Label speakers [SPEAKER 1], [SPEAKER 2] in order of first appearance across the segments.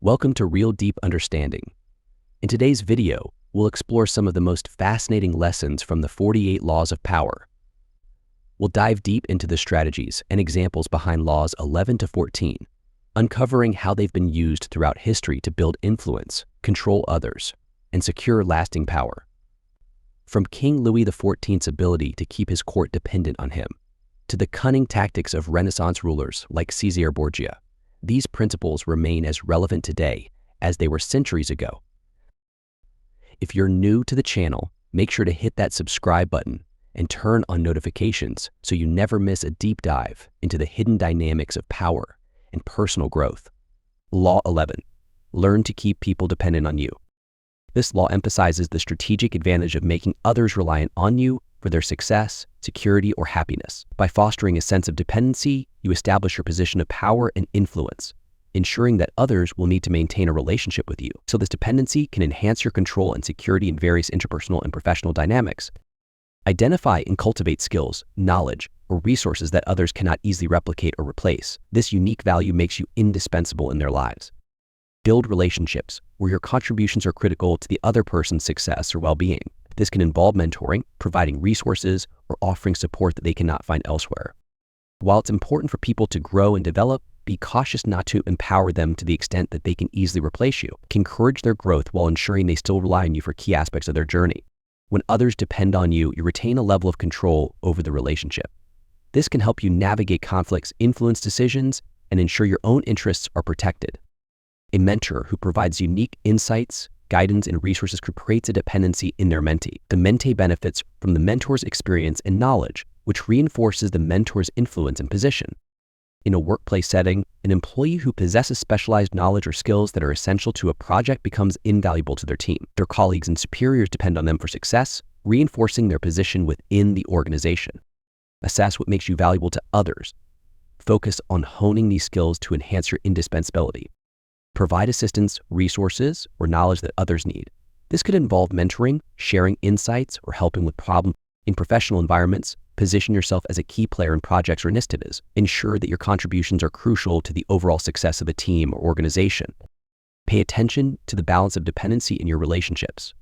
[SPEAKER 1] Welcome to Real Deep Understanding. In today's video, we'll explore some of the most fascinating lessons from the 48 Laws of Power. We'll dive deep into the strategies and examples behind Laws 11 to 14, uncovering how they've been used throughout history to build influence, control others, and secure lasting power. From King Louis XIV's ability to keep his court dependent on him, to the cunning tactics of Renaissance rulers like Cesare Borgia, these principles remain as relevant today as they were centuries ago. If you're new to the channel, make sure to hit that subscribe button and turn on notifications so you never miss a deep dive into the hidden dynamics of power and personal growth. Law 11. Learn to keep people dependent on you. This law emphasizes the strategic advantage of making others reliant on you for their success, security, or happiness. By fostering a sense of dependency, you establish your position of power and influence, ensuring that others will need to maintain a relationship with you. So this dependency can enhance your control and security in various interpersonal and professional dynamics. Identify and cultivate skills, knowledge, or resources that others cannot easily replicate or replace. This unique value makes you indispensable in their lives. Build relationships where your contributions are critical to the other person's success or well-being. This can involve mentoring, providing resources, or offering support that they cannot find elsewhere. While it's important for people to grow and develop, be cautious not to empower them to the extent that they can easily replace you. Encourage their growth while ensuring they still rely on you for key aspects of their journey. When others depend on you, you retain a level of control over the relationship. This can help you navigate conflicts, influence decisions, and ensure your own interests are protected. A mentor who provides unique insights, guidance, and resources creates a dependency in their mentee. The mentee benefits from the mentor's experience and knowledge, which reinforces the mentor's influence and position. In a workplace setting, an employee who possesses specialized knowledge or skills that are essential to a project becomes invaluable to their team. Their colleagues and superiors depend on them for success, reinforcing their position within the organization. Assess what makes you valuable to others. Focus on honing these skills to enhance your indispensability. Provide assistance, resources, or knowledge that others need. This could involve mentoring, sharing insights, or helping with problems. In professional environments, position yourself as a key player in projects or initiatives. Ensure that your contributions are crucial to the overall success of a team or organization. Pay attention to the balance of dependency in your relationships.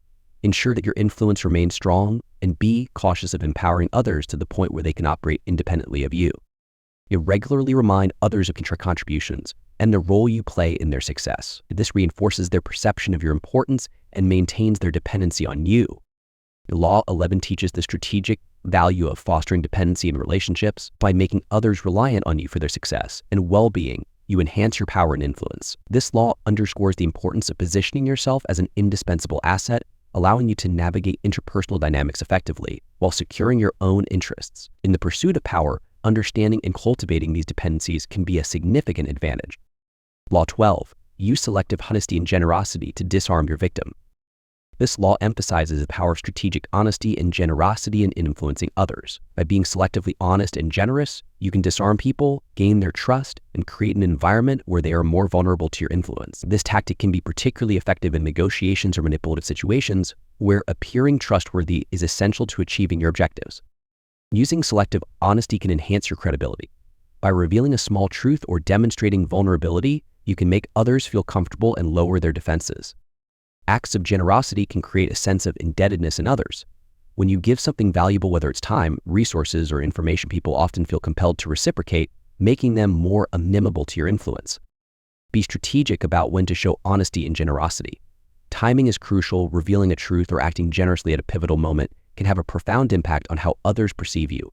[SPEAKER 1] Ensure that your influence remains strong, and be cautious of empowering others to the point where they can operate independently of you. You regularly remind others of your contributions and the role you play in their success. This reinforces their perception of your importance and maintains their dependency on you. Law 11 teaches the strategic value of fostering dependency in relationships. By making others reliant on you for their success and well-being, you enhance your power and influence. This law underscores the importance of positioning yourself as an indispensable asset, allowing you to navigate interpersonal dynamics effectively while securing your own interests. In the pursuit of power, understanding and cultivating these dependencies can be a significant advantage. Law 12. Use selective honesty and generosity to disarm your victim. This law emphasizes the power of strategic honesty and generosity in influencing others. By being selectively honest and generous, you can disarm people, gain their trust, and create an environment where they are more vulnerable to your influence. This tactic can be particularly effective in negotiations or manipulative situations where appearing trustworthy is essential to achieving your objectives. Using selective honesty can enhance your credibility. By revealing a small truth or demonstrating vulnerability, you can make others feel comfortable and lower their defenses. Acts of generosity can create a sense of indebtedness in others. When you give something valuable, whether it's time, resources, or information, people often feel compelled to reciprocate, making them more amenable to your influence. Be strategic about when to show honesty and generosity. Timing is crucial. Revealing a truth or acting generously at a pivotal moment can have a profound impact on how others perceive you.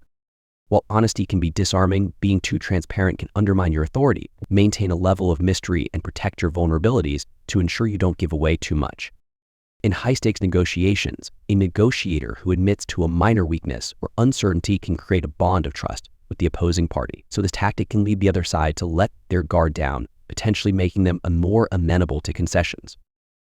[SPEAKER 1] While honesty can be disarming, being too transparent can undermine your authority. Maintain a level of mystery and protect your vulnerabilities to ensure you don't give away too much. In high-stakes negotiations, a negotiator who admits to a minor weakness or uncertainty can create a bond of trust with the opposing party. So this tactic can lead the other side to let their guard down, potentially making them more amenable to concessions.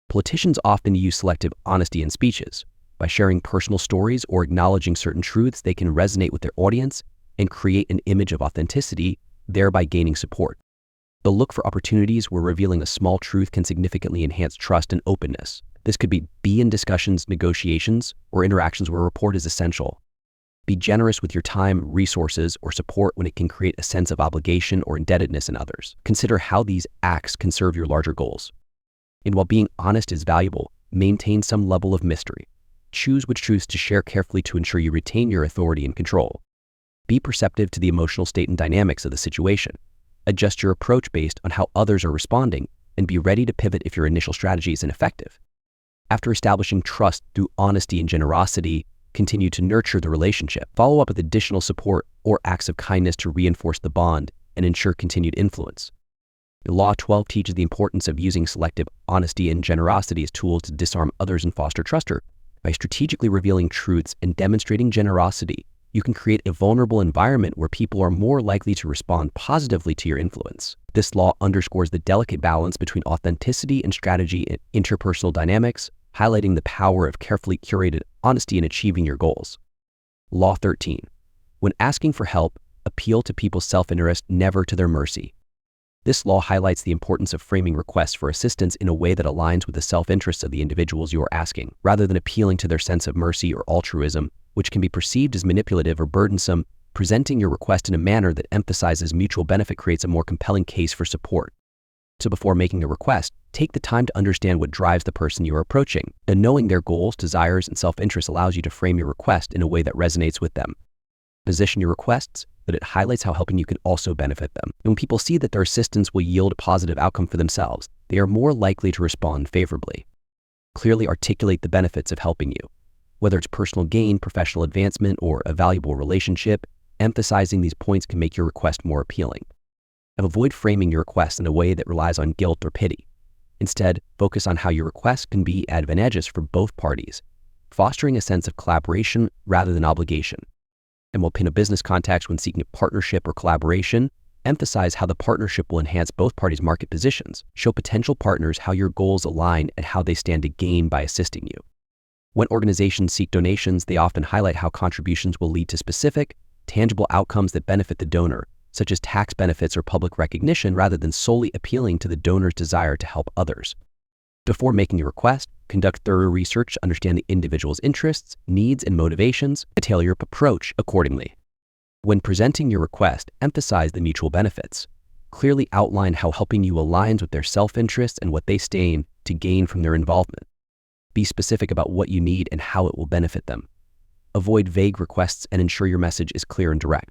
[SPEAKER 1] Politicians often use selective honesty in speeches. By sharing personal stories or acknowledging certain truths, they can resonate with their audience and create an image of authenticity, thereby gaining support. They'll look for opportunities where revealing a small truth can significantly enhance trust and openness. This could be in discussions, negotiations, or interactions where rapport is essential. Be generous with your time, resources, or support when it can create a sense of obligation or indebtedness in others. Consider how these acts can serve your larger goals. And while being honest is valuable, maintain some level of mystery. Choose which truths to share carefully to ensure you retain your authority and control. Be perceptive to the emotional state and dynamics of the situation. Adjust your approach based on how others are responding, and be ready to pivot if your initial strategy is ineffective. After establishing trust through honesty and generosity, continue to nurture the relationship. Follow up with additional support or acts of kindness to reinforce the bond and ensure continued influence. Law 12 teaches the importance of using selective honesty and generosity as tools to disarm others and foster trust. By strategically revealing truths and demonstrating generosity, you can create a vulnerable environment where people are more likely to respond positively to your influence. This law underscores the delicate balance between authenticity and strategy in interpersonal dynamics, highlighting the power of carefully curated honesty in achieving your goals. Law 13. When asking for help, appeal to people's self-interest, never to their mercy. This law highlights the importance of framing requests for assistance in a way that aligns with the self-interests of the individuals you are asking, rather than appealing to their sense of mercy or altruism, which can be perceived as manipulative or burdensome. Presenting your request in a manner that emphasizes mutual benefit creates a more compelling case for support. So before making a request, take the time to understand what drives the person you are approaching, and knowing their goals, desires, and self-interest allows you to frame your request in a way that resonates with them. Position your requests that it highlights how helping you can also benefit them. And when people see that their assistance will yield a positive outcome for themselves, they are more likely to respond favorably. Clearly articulate the benefits of helping you. Whether it's personal gain, professional advancement, or a valuable relationship, emphasizing these points can make your request more appealing. And avoid framing your request in a way that relies on guilt or pity. Instead, focus on how your request can be advantageous for both parties, fostering a sense of collaboration rather than obligation. And while pin a business context when seeking a partnership or collaboration, emphasize how the partnership will enhance both parties' market positions. Show potential partners how your goals align and how they stand to gain by assisting you. When organizations seek donations, they often highlight how contributions will lead to specific, tangible outcomes that benefit the donor, such as tax benefits or public recognition, rather than solely appealing to the donor's desire to help others. Before making a request, conduct thorough research to understand the individual's interests, needs, and motivations, and tailor your approach accordingly. When presenting your request, emphasize the mutual benefits. Clearly outline how helping you aligns with their self-interest and what they stand to gain from their involvement. Be specific about what you need and how it will benefit them. Avoid vague requests and ensure your message is clear and direct.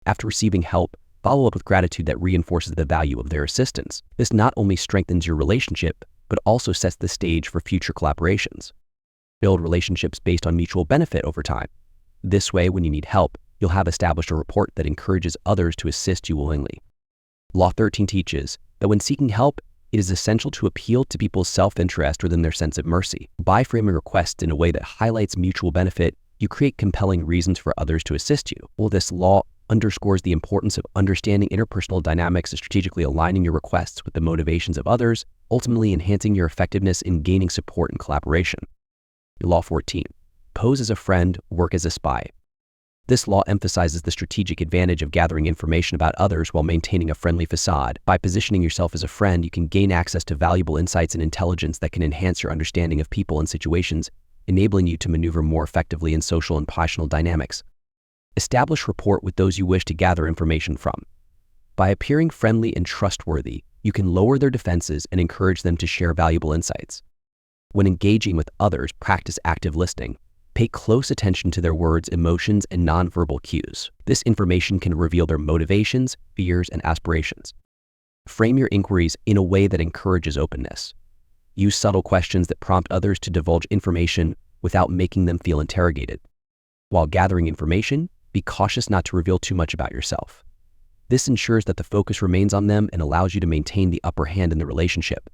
[SPEAKER 1] After receiving help, follow up with gratitude that reinforces the value of their assistance. This not only strengthens your relationship, but also sets the stage for future collaborations. Build relationships based on mutual benefit over time. This way, when you need help, you'll have established a rapport that encourages others to assist you willingly. Law 13 teaches that when seeking help, it is essential to appeal to people's self-interest rather than their sense of mercy. By framing requests in a way that highlights mutual benefit, you create compelling reasons for others to assist you. While this law underscores the importance of understanding interpersonal dynamics and strategically aligning your requests with the motivations of others, ultimately enhancing your effectiveness in gaining support and collaboration. Law 14. Pose as a friend, work as a spy. This law emphasizes the strategic advantage of gathering information about others while maintaining a friendly facade. By positioning yourself as a friend, you can gain access to valuable insights and intelligence that can enhance your understanding of people and situations, enabling you to maneuver more effectively in social and positional dynamics. Establish rapport with those you wish to gather information from. By appearing friendly and trustworthy, you can lower their defenses and encourage them to share valuable insights. When engaging with others, practice active listening. Pay close attention to their words, emotions, and nonverbal cues. This information can reveal their motivations, fears, and aspirations. Frame your inquiries in a way that encourages openness. Use subtle questions that prompt others to divulge information without making them feel interrogated. While gathering information, be cautious not to reveal too much about yourself. This ensures that the focus remains on them and allows you to maintain the upper hand in the relationship.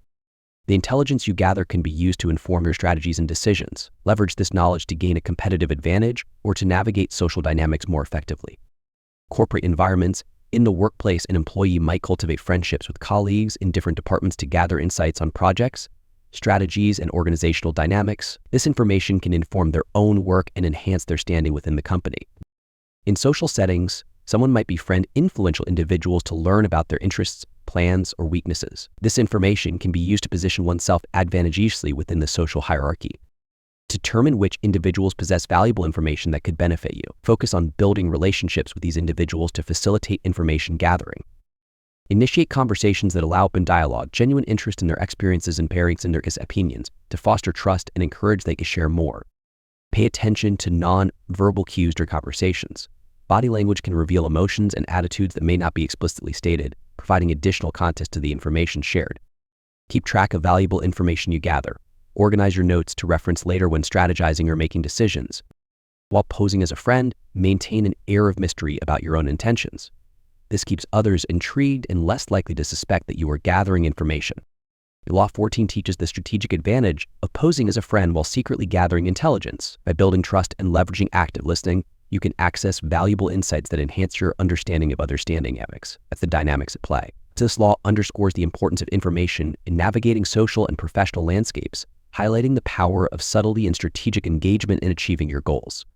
[SPEAKER 1] The intelligence you gather can be used to inform your strategies and decisions. Leverage this knowledge to gain a competitive advantage or to navigate social dynamics more effectively. Corporate environments. In the workplace, an employee might cultivate friendships with colleagues in different departments to gather insights on projects, strategies, and organizational dynamics. This information can inform their own work and enhance their standing within the company. In social settings, someone might befriend influential individuals to learn about their interests, plans, or weaknesses. This information can be used to position oneself advantageously within the social hierarchy. Determine which individuals possess valuable information that could benefit you. Focus on building relationships with these individuals to facilitate information gathering. Initiate conversations that allow open dialogue, genuine interest in their experiences and pairings and their opinions to foster trust and encourage they can share more. Pay attention to non-verbal cues during conversations. Body language can reveal emotions and attitudes that may not be explicitly stated, providing additional context to the information shared. Keep track of valuable information you gather. Organize your notes to reference later when strategizing or making decisions. While posing as a friend, maintain an air of mystery about your own intentions. This keeps others intrigued and less likely to suspect that you are gathering information. Law 14 teaches the strategic advantage of posing as a friend while secretly gathering intelligence. By building trust and leveraging active listening, you can access valuable insights that enhance your understanding of understanding dynamics. That's the dynamics at play. This law underscores the importance of information in navigating social and professional landscapes, highlighting the power of subtlety and strategic engagement in achieving your goals.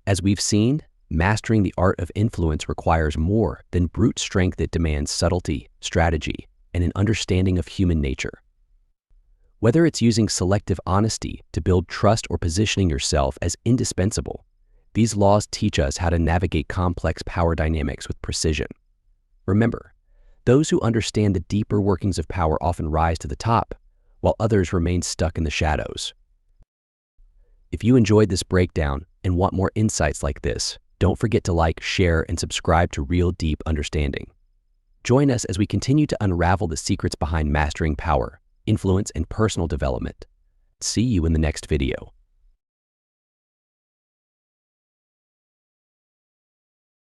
[SPEAKER 1] As we've seen, mastering the art of influence requires more than brute strength. It demands subtlety, strategy, and an understanding of human nature. Whether it's using selective honesty to build trust or positioning yourself as indispensable, these laws teach us how to navigate complex power dynamics with precision. Remember, those who understand the deeper workings of power often rise to the top, while others remain stuck in the shadows. If you enjoyed this breakdown and want more insights like this, don't forget to like, share, and subscribe to Real Deep Understanding. Join us as we continue to unravel the secrets behind mastering power, influence, and personal development. See you in the next video.